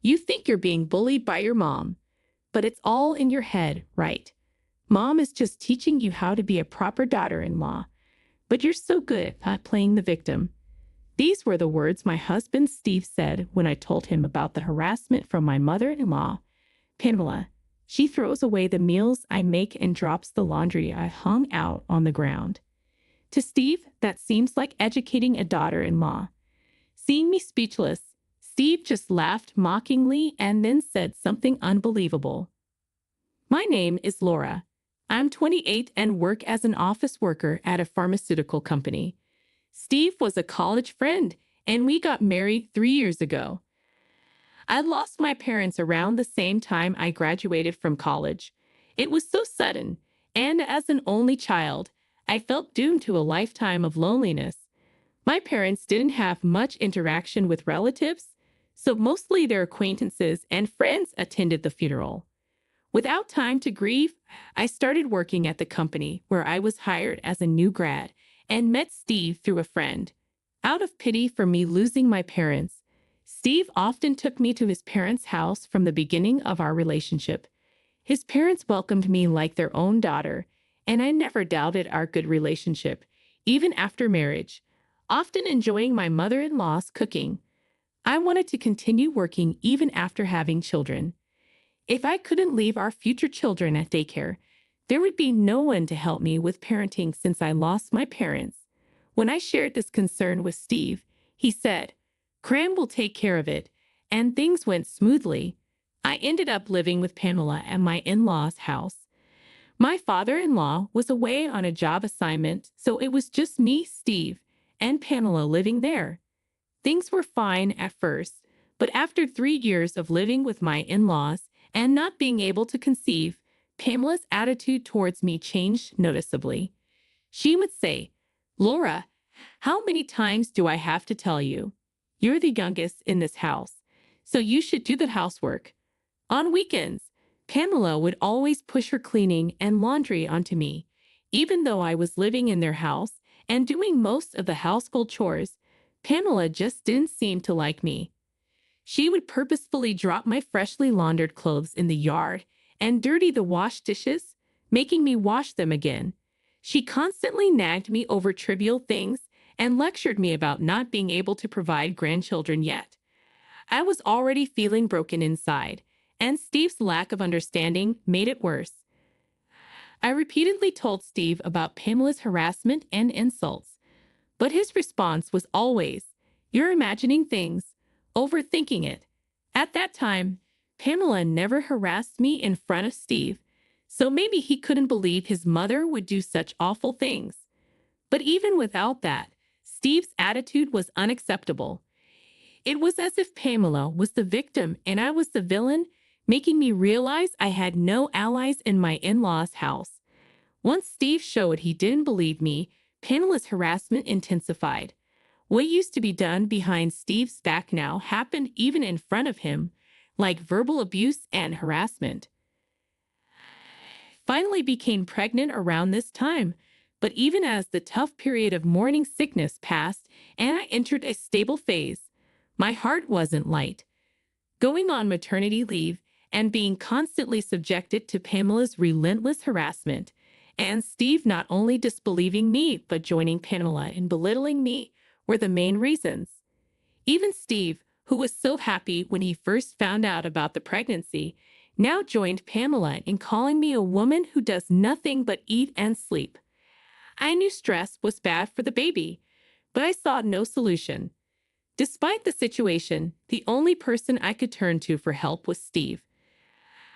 You think you're being bullied by your mom, but it's all in your head, right? Mom is just teaching you how to be a proper daughter-in-law, but you're so good at playing the victim. These were the words my husband Steve said when I told him about the harassment from my mother-in-law, Pamela. She throws away the meals I make and drops the laundry I hung out on the ground. To Steve, that seems like educating a daughter-in-law. Seeing me speechless, Steve just laughed mockingly and then said something unbelievable. My name is Laura. I'm 28 and work as an office worker at a pharmaceutical company. Steve was a college friend, and we got married 3 years ago. I lost my parents around the same time I graduated from college. It was so sudden, and as an only child, I felt doomed to a lifetime of loneliness. My parents didn't have much interaction with relatives, so mostly their acquaintances and friends attended the funeral. Without time to grieve, I started working at the company where I was hired as a new grad and met Steve through a friend. Out of pity for me losing my parents, Steve often took me to his parents' house from the beginning of our relationship. His parents welcomed me like their own daughter, and I never doubted our good relationship, even after marriage, often enjoying my mother-in-law's cooking. I wanted to continue working even after having children. If I couldn't leave our future children at daycare, there would be no one to help me with parenting since I lost my parents. When I shared this concern with Steve, he said, "Cram will take care of it," and things went smoothly. I ended up living with Pamela at my in-laws' house. My father-in-law was away on a job assignment, so it was just me, Steve, and Pamela living there. Things were fine at first, but after 3 years of living with my in-laws and not being able to conceive, Pamela's attitude towards me changed noticeably. She would say, "Laura, how many times do I have to tell you? You're the youngest in this house, so you should do the housework." On weekends, Pamela would always push her cleaning and laundry onto me. Even though I was living in their house and doing most of the household chores, Pamela just didn't seem to like me. She would purposefully drop my freshly laundered clothes in the yard and dirty the wash dishes, making me wash them again. She constantly nagged me over trivial things and lectured me about not being able to provide grandchildren yet. I was already feeling broken inside, and Steve's lack of understanding made it worse. I repeatedly told Steve about Pamela's harassment and insults, but his response was always, "You're imagining things, overthinking it." At that time, Pamela never harassed me in front of Steve, so maybe he couldn't believe his mother would do such awful things. But even without that, Steve's attitude was unacceptable. It was as if Pamela was the victim and I was the villain, making me realize I had no allies in my in-laws' house. Once Steve showed he didn't believe me, Pamela's harassment intensified. What used to be done behind Steve's back now happened even in front of him, like verbal abuse and harassment. Finally became pregnant around this time, but even as the tough period of morning sickness passed and I entered a stable phase, my heart wasn't light. Going on maternity leave and being constantly subjected to Pamela's relentless harassment, and Steve not only disbelieving me but joining Pamela in belittling me were the main reasons. Even Steve, who was so happy when he first found out about the pregnancy, now joined Pamela in calling me a woman who does nothing but eat and sleep. I knew stress was bad for the baby, but I saw no solution. Despite the situation, the only person I could turn to for help was Steve.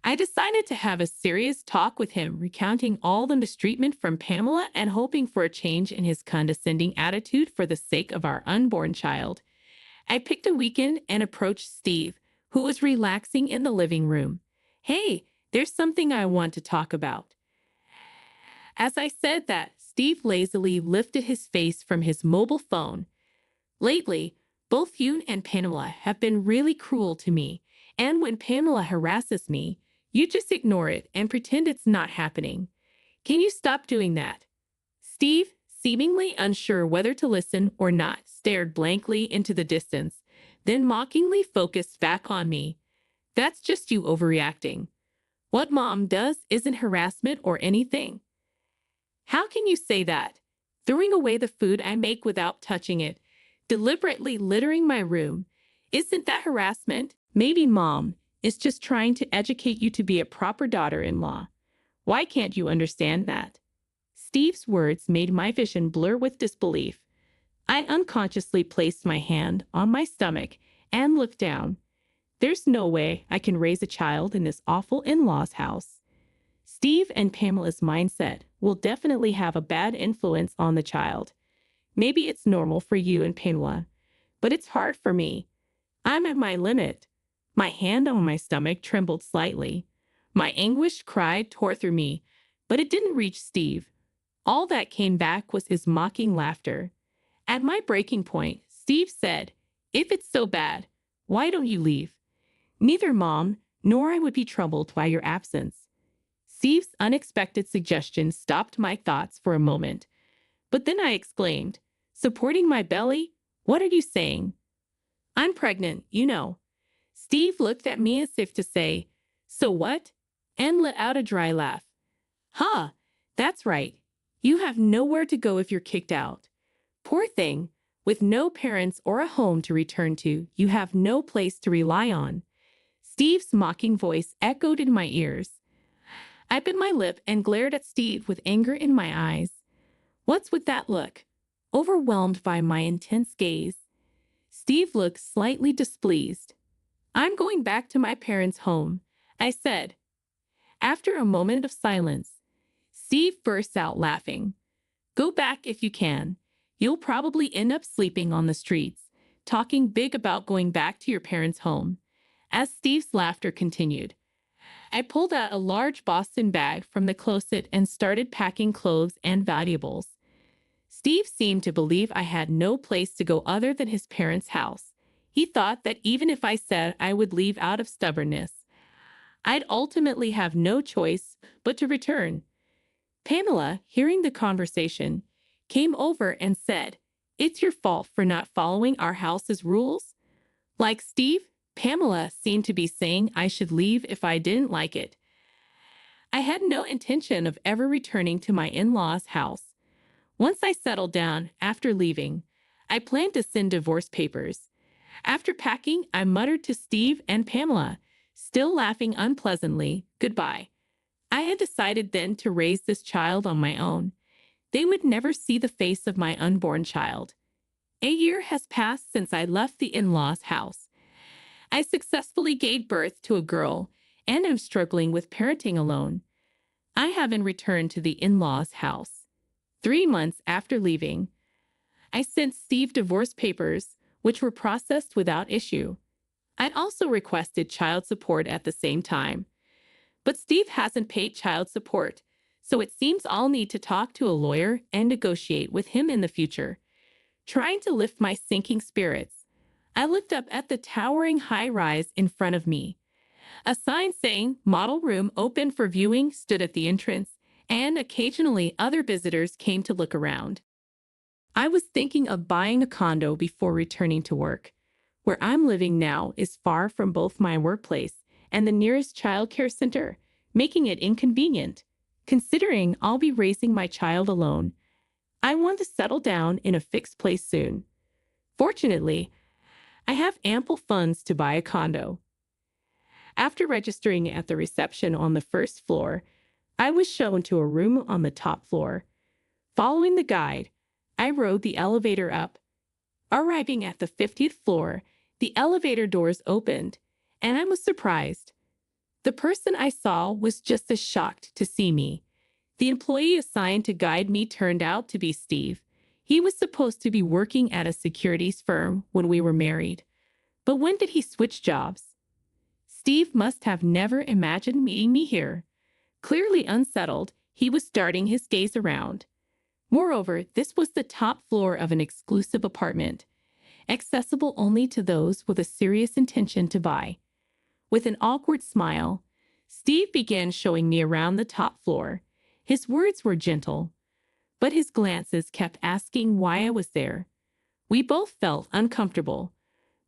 I decided to have a serious talk with him, recounting all the mistreatment from Pamela and hoping for a change in his condescending attitude for the sake of our unborn child. I picked a weekend and approached Steve, who was relaxing in the living room. "Hey, there's something I want to talk about." As I said that, Steve lazily lifted his face from his mobile phone. "Lately, both you and Pamela have been really cruel to me, and when Pamela harasses me, you just ignore it and pretend it's not happening. Can you stop doing that?" Steve, seemingly unsure whether to listen or not, stared blankly into the distance, then mockingly focused back on me. That's just you overreacting. What mom does isn't harassment or anything. How can you say that? Throwing away the food I make without touching it, deliberately littering my room, isn't that harassment? Maybe mom is just trying to educate you to be a proper daughter-in-law. Why can't you understand that? Steve's words made my vision blur with disbelief. I unconsciously placed my hand on my stomach and looked down. There's no way I can raise a child in this awful in-law's house. Steve and Pamela's mindset will definitely have a bad influence on the child. Maybe it's normal for you and Pamela, but it's hard for me. I'm at my limit. My hand on my stomach trembled slightly. My anguished cry tore through me, but it didn't reach Steve. All that came back was his mocking laughter. At my breaking point, Steve said, "If it's so bad, why don't you leave? Neither mom nor I would be troubled by your absence." Steve's unexpected suggestion stopped my thoughts for a moment. But then I exclaimed, "Supporting my belly? What are you saying?" "I'm pregnant, you know." Steve looked at me as if to say, "So what?" and let out a dry laugh. "Ha, that's right. You have nowhere to go if you're kicked out. Poor thing, with no parents or a home to return to, you have no place to rely on." Steve's mocking voice echoed in my ears. I bit my lip and glared at Steve with anger in my eyes. What's with that look? Overwhelmed by my intense gaze, Steve looked slightly displeased. "I'm going back to my parents' home," I said. After a moment of silence, Steve burst out laughing. "Go back if you can. You'll probably end up sleeping on the streets, talking big about going back to your parents' home." As Steve's laughter continued, I pulled out a large Boston bag from the closet and started packing clothes and valuables. Steve seemed to believe I had no place to go other than his parents' house. He thought that even if I said I would leave out of stubbornness, I'd ultimately have no choice but to return. Pamela, hearing the conversation, came over and said, "It's your fault for not following our house's rules." Like Steve, Pamela seemed to be saying I should leave if I didn't like it. I had no intention of ever returning to my in-laws' house. Once I settled down after leaving, I planned to send divorce papers. After packing, I muttered to Steve and Pamela, still laughing unpleasantly, goodbye. I had decided then to raise this child on my own. They would never see the face of my unborn child. A year has passed since I left the in-laws' house. I successfully gave birth to a girl and am struggling with parenting alone. I haven't returned to the in-laws' house. 3 months after leaving, I sent Steve divorce papers, which were processed without issue. I'd also requested child support at the same time. But Steve hasn't paid child support, so it seems I'll need to talk to a lawyer and negotiate with him in the future. Trying to lift my sinking spirits, I looked up at the towering high-rise in front of me. A sign saying "Model Room Open for Viewing" stood at the entrance, and occasionally other visitors came to look around. I was thinking of buying a condo before returning to work. Where I'm living now is far from both my workplace and the nearest childcare center, making it inconvenient. Considering I'll be raising my child alone, I want to settle down in a fixed place soon. Fortunately, I have ample funds to buy a condo. After registering at the reception on the first floor, I was shown to a room on the top floor. Following the guide, I rode the elevator up. Arriving at the 50th floor, the elevator doors opened, and I was surprised. The person I saw was just as shocked to see me. The employee assigned to guide me turned out to be Steve. He was supposed to be working at a securities firm when we were married. But when did he switch jobs? Steve must have never imagined meeting me here. Clearly unsettled, he was darting his gaze around. Moreover, this was the top floor of an exclusive apartment, accessible only to those with a serious intention to buy. With an awkward smile, Steve began showing me around the top floor. His words were gentle, but his glances kept asking why I was there. We both felt uncomfortable,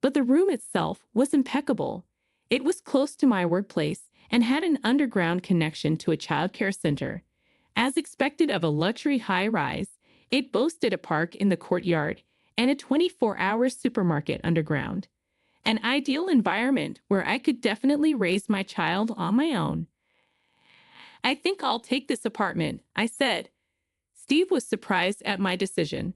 but the room itself was impeccable. It was close to my workplace and had an underground connection to a childcare center. As expected of a luxury high-rise, it boasted a park in the courtyard and a 24-hour supermarket underground. An ideal environment where I could definitely raise my child on my own. "I think I'll take this apartment," I said. Steve was surprised at my decision.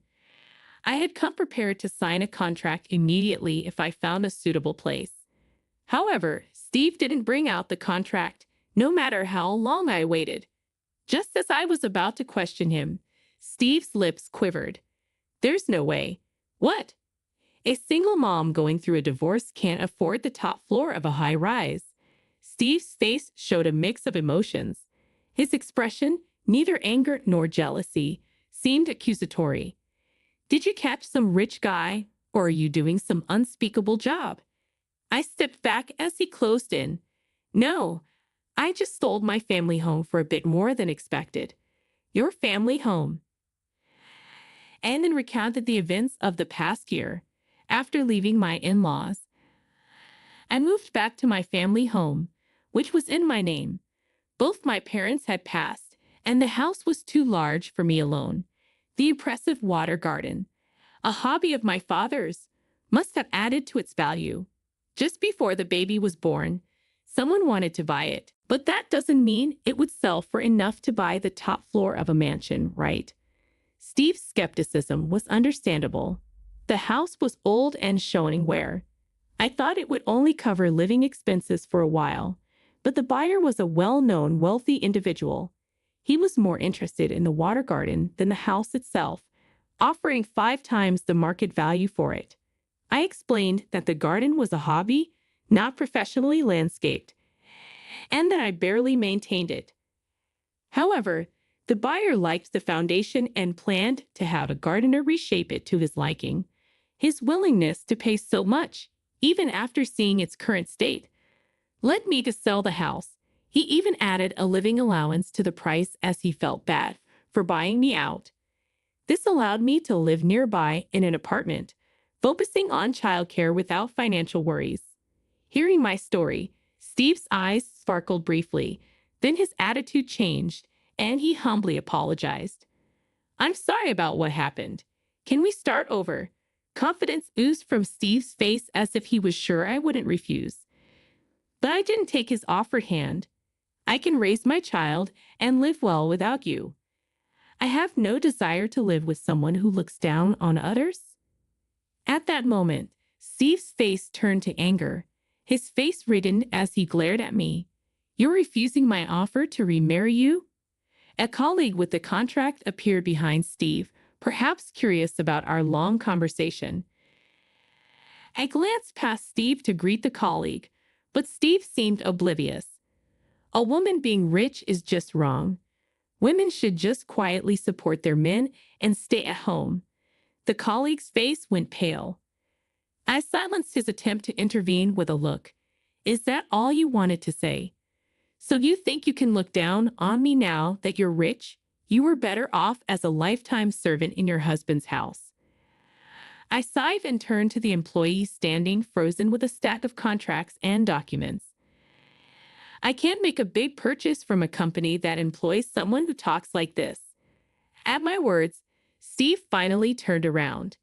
I had come prepared to sign a contract immediately if I found a suitable place. However, Steve didn't bring out the contract, no matter how long I waited. Just as I was about to question him, Steve's lips quivered. "There's no way." "What?" "A single mom going through a divorce can't afford the top floor of a high rise." Steve's face showed a mix of emotions. His expression, neither anger nor jealousy, seemed accusatory. "Did you catch some rich guy, or are you doing some unspeakable job?" I stepped back as he closed in. "No, I just sold my family home for a bit more than expected." "Your family home?" And then recounted the events of the past year. After leaving my in-laws, I moved back to my family home, which was in my name. Both my parents had passed, and the house was too large for me alone. The impressive water garden, a hobby of my father's, must have added to its value. Just before the baby was born, someone wanted to buy it, but that doesn't mean it would sell for enough to buy the top floor of a mansion, right? Steve's skepticism was understandable. The house was old and showing wear. I thought it would only cover living expenses for a while, but the buyer was a well-known, wealthy individual. He was more interested in the water garden than the house itself, offering 5 times the market value for it. I explained that the garden was a hobby, not professionally landscaped, and that I barely maintained it. However, the buyer liked the foundation and planned to have a gardener reshape it to his liking. His willingness to pay so much, even after seeing its current state, led me to sell the house. He even added a living allowance to the price as he felt bad for buying me out. This allowed me to live nearby in an apartment, focusing on childcare without financial worries. Hearing my story, Steve's eyes sparkled briefly, then his attitude changed, and he humbly apologized. "I'm sorry about what happened. Can we start over?" Confidence oozed from Steve's face as if he was sure I wouldn't refuse. But I didn't take his offered hand. "I can raise my child and live well without you. I have no desire to live with someone who looks down on others." At that moment, Steve's face turned to anger. His face reddened as he glared at me. "You're refusing my offer to remarry you?" A colleague with the contract appeared behind Steve, perhaps curious about our long conversation. I glanced past Steve to greet the colleague, but Steve seemed oblivious. A woman being rich is just wrong. Women should just quietly support their men and stay at home. The colleague's face went pale. I silenced his attempt to intervene with a look. "Is that all you wanted to say? So you think you can look down on me now that you're rich? You were better off as a lifetime servant in your husband's house." I sighed and turned to the employee standing frozen with a stack of contracts and documents. "I can't make a big purchase from a company that employs someone who talks like this." At my words, Steve finally turned around.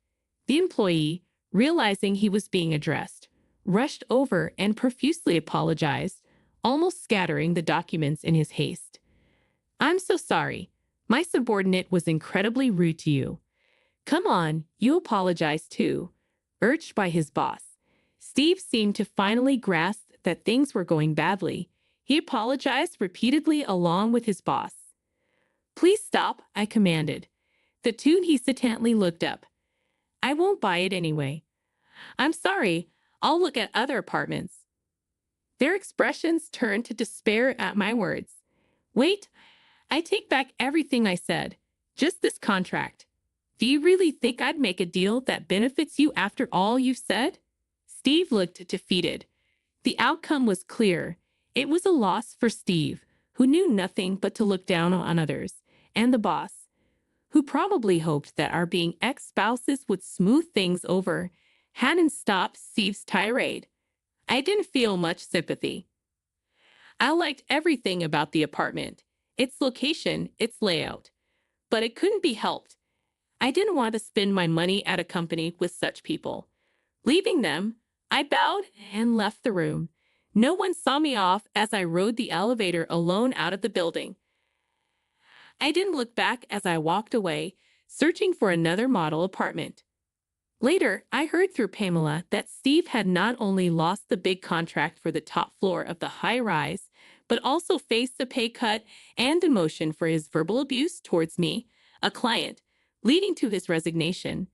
The employee, realizing he was being addressed, rushed over and profusely apologized, almost scattering the documents in his haste. "I'm so sorry. My subordinate was incredibly rude to you." "Come on, you apologize too," urged by his boss. Steve seemed to finally grasp that things were going badly. He apologized repeatedly along with his boss. "Please stop," I commanded. The two hesitantly looked up. "I won't buy it anyway." "I'm sorry, I'll look at other apartments." Their expressions turned to despair at my words. "Wait, I take back everything I said. Just this contract. Do you really think I'd make a deal that benefits you after all you've said?" Steve looked defeated. The outcome was clear. It was a loss for Steve, who knew nothing but to look down on others, and the boss, who probably hoped that our being ex-spouses would smooth things over, hadn't stopped Steve's tirade. I didn't feel much sympathy. I liked everything about the apartment, its location, its layout, but it couldn't be helped. I didn't want to spend my money at a company with such people. Leaving them, I bowed and left the room. No one saw me off as I rode the elevator alone out of the building. I didn't look back as I walked away, searching for another model apartment. Later, I heard through Pamela that Steve had not only lost the big contract for the top floor of the high-rise, but also faced a pay cut and demotion for his verbal abuse towards me, a client, leading to his resignation.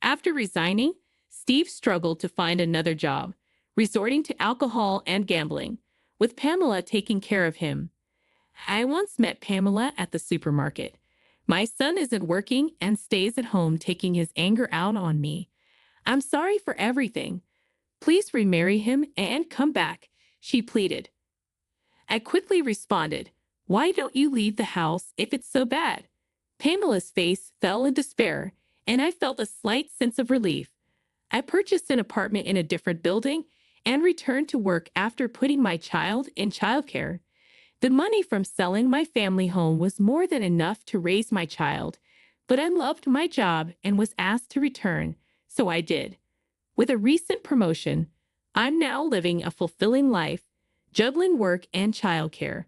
After resigning, Steve struggled to find another job, resorting to alcohol and gambling, with Pamela taking care of him. I once met Pamela at the supermarket. My son isn't working and stays at home taking his anger out on me. I'm sorry for everything. Please remarry him and come back, she pleaded. I quickly responded, why don't you leave the house if it's so bad? Pamela's face fell in despair, and I felt a slight sense of relief. I purchased an apartment in a different building and returned to work after putting my child in childcare. The money from selling my family home was more than enough to raise my child, but I loved my job and was asked to return, so I did. With a recent promotion, I'm now living a fulfilling life, juggling work and childcare.